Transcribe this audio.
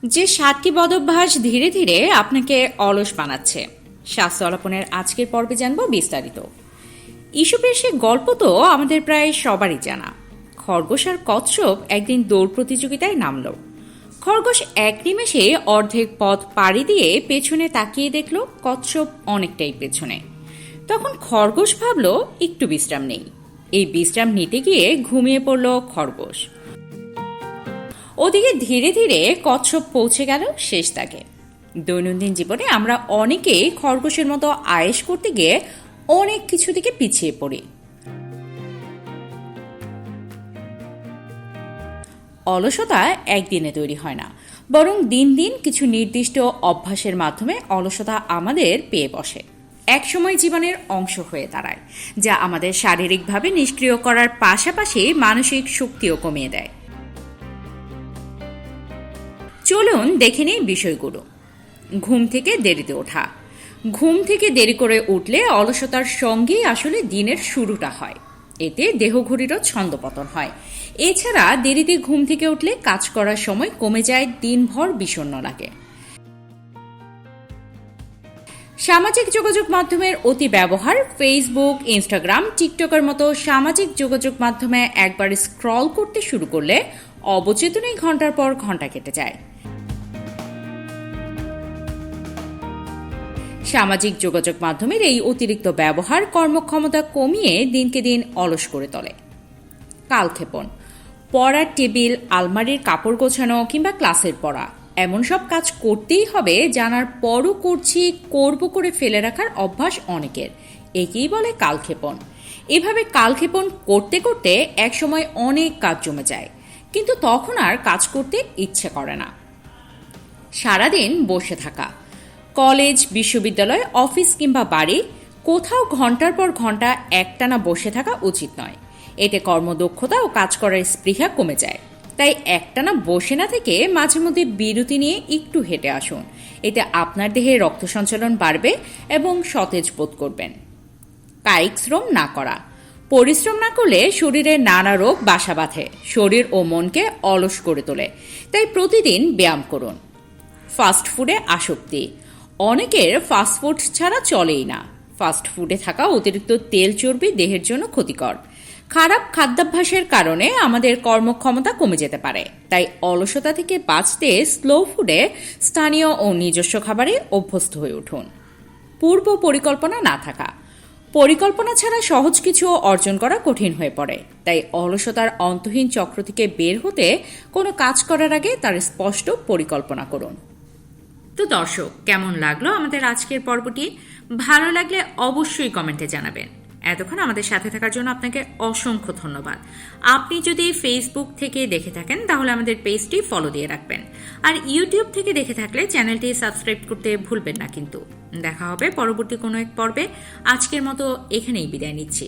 যে 7টি বদভ্যাস ধীরে ধীরে আপনাকে অলস বানাচ্ছে, স্বাস্থ্য আলাপনের আজকের পর্বে জানবো বিস্তারিত। ইসবের সে গল্প তো আমাদের প্রায় সবারই জানা। খরগোশ আর কচ্ছপ একদিন দৌড় প্রতিযোগিতায় নামল। খরগোশ এক নিমেষে অর্ধেক পথ পাড়ি দিয়ে পেছনে তাকিয়ে দেখল কচ্ছপ অনেকটাই পেছনে। তখন খরগোশ ভাবল একটু বিশ্রাম নেই। এই বিশ্রাম নিতে গিয়ে ঘুমিয়ে পড়ল খরগোশ। ওদিকে ধীরে ধীরে কচ্ছপ পৌঁছে গেল শেষ দাগে। দৈনন্দিন জীবনে আমরা অনেকেই খরগোশের মতো আয়েশ করতে গিয়ে অনেক কিছু থেকে পিছিয়ে পড়ি। অলসতা একদিনে তৈরি হয় না, বরং দিন দিন কিছু নির্দিষ্ট অভ্যাসের মাধ্যমে অলসতা আমাদের পেয়ে বসে, একসময় জীবনের অংশ হয়ে দাঁড়ায়, যা আমাদের শারীরিকভাবে নিষ্ক্রিয় করার পাশাপাশি মানসিক শক্তিও কমিয়ে দেয়। চলুন দেখে নিই বিষয়গুলো। ঘুম থেকে দেরিতে ওঠা। ঘুম থেকে দেরি করে উঠলে অলসতার সঙ্গেই আসলে দিনের শুরুটা হয়। এতে দেহঘড়িরও ছন্দপতন হয়। এছাড়া দেরিতে ঘুম থেকে উঠলে কাজ করার সময় কমে যায়, দিনভর বিষণ্ণ লাগে। সামাজিক যোগাযোগ মাধ্যমের অতি ব্যবহার। ফেসবুক, ইনস্টাগ্রাম, টিকটকের মতো সামাজিক যোগাযোগ মাধ্যমে একবার স্ক্রল করতে শুরু করলে অবচেতনেই ঘন্টার পর ঘন্টা কেটে যায়। সামাজিক যোগাযোগ মাধ্যমের এই অতিরিক্ত ব্যবহার কর্মক্ষমতা কমিয়ে দিনকে দিন অলস করে তোলে। কালক্ষেপণ। পড়ার টেবিল, আলমারির কাপড় গোছানো কিংবা ক্লাসের পড়া, এমন সব কাজ করতেই হবে জানার পরও করব করে ফেলে রাখার অভ্যাস অনেকের। একেই বলে কালক্ষেপণ। এভাবে কালক্ষেপণ করতে করতে একসময় অনেক কাজ জমে যায়, কিন্তু তখন আর কাজ করতে ইচ্ছে করে না। সারাদিন বসে থাকা। কলেজ, বিশ্ববিদ্যালয়, অফিস কিংবা বাড়ি, কোথাও ঘন্টার পর ঘন্টা একটানা বসে থাকা উচিত নয়। এতে কর্মদক্ষতা ও কাজ করার স্পৃহা কমে যায়। তাই একটানা বসে না থেকে মাঝে মধ্যে বিরতি নিয়ে একটু হেঁটে আসুন। এতে আপনার দেহে রক্ত সঞ্চালন বাড়বে এবং সতেজ বোধ করবেন। কায়িক শ্রম না করা। পরিশ্রম না করলে শরীরে নানা রোগ বাসা বাঁধে, শরীর ও মনকে অলস করে তোলে। তাই প্রতিদিন ব্যায়াম করুন। ফাস্টফুডে আসক্তি। অনেকের ফাস্টফুড ছাড়া চলেই না। ফাস্টফুডে থাকা অতিরিক্ত তেল, চর্বি দেহের জন্য ক্ষতিকর। খারাপ খাদ্যাভ্যাসের কারণে আমাদের কর্মক্ষমতা কমে যেতে পারে। তাই অলসতা থেকে বাঁচতে স্লো ফুডে, স্থানীয় ও নিজস্ব খাবারে অভ্যস্ত হয়ে উঠুন। পূর্ব পরিকল্পনা না থাকা। পরিকল্পনা ছাড়া সহজ কিছু অর্জন করা কঠিন হয়ে পড়ে। তাই অলসতার অন্তহীন চক্র থেকে বের হতে কোনো কাজ করার আগে তার স্পষ্ট পরিকল্পনা করুন। তো দর্শক, কেমন লাগলো আমাদের আজকের পর্বটি? ভালো লাগলে অবশ্যই কমেন্টে জানাবেন। এতক্ষণ আমাদের সাথে থাকার জন্য আপনাকে অসংখ্য ধন্যবাদ। আপনি যদি ফেসবুক থেকে দেখে থাকেন তাহলে আমাদের পেজটি ফলো দিয়ে রাখবেন, আর ইউটিউব থেকে দেখে থাকলে চ্যানেলটি সাবস্ক্রাইব করতে ভুলবেন না। কিন্তু দেখা হবে পরবর্তী কোনো এক পর্বে। আজকের মতো এখানেই বিদায় নিচ্ছি।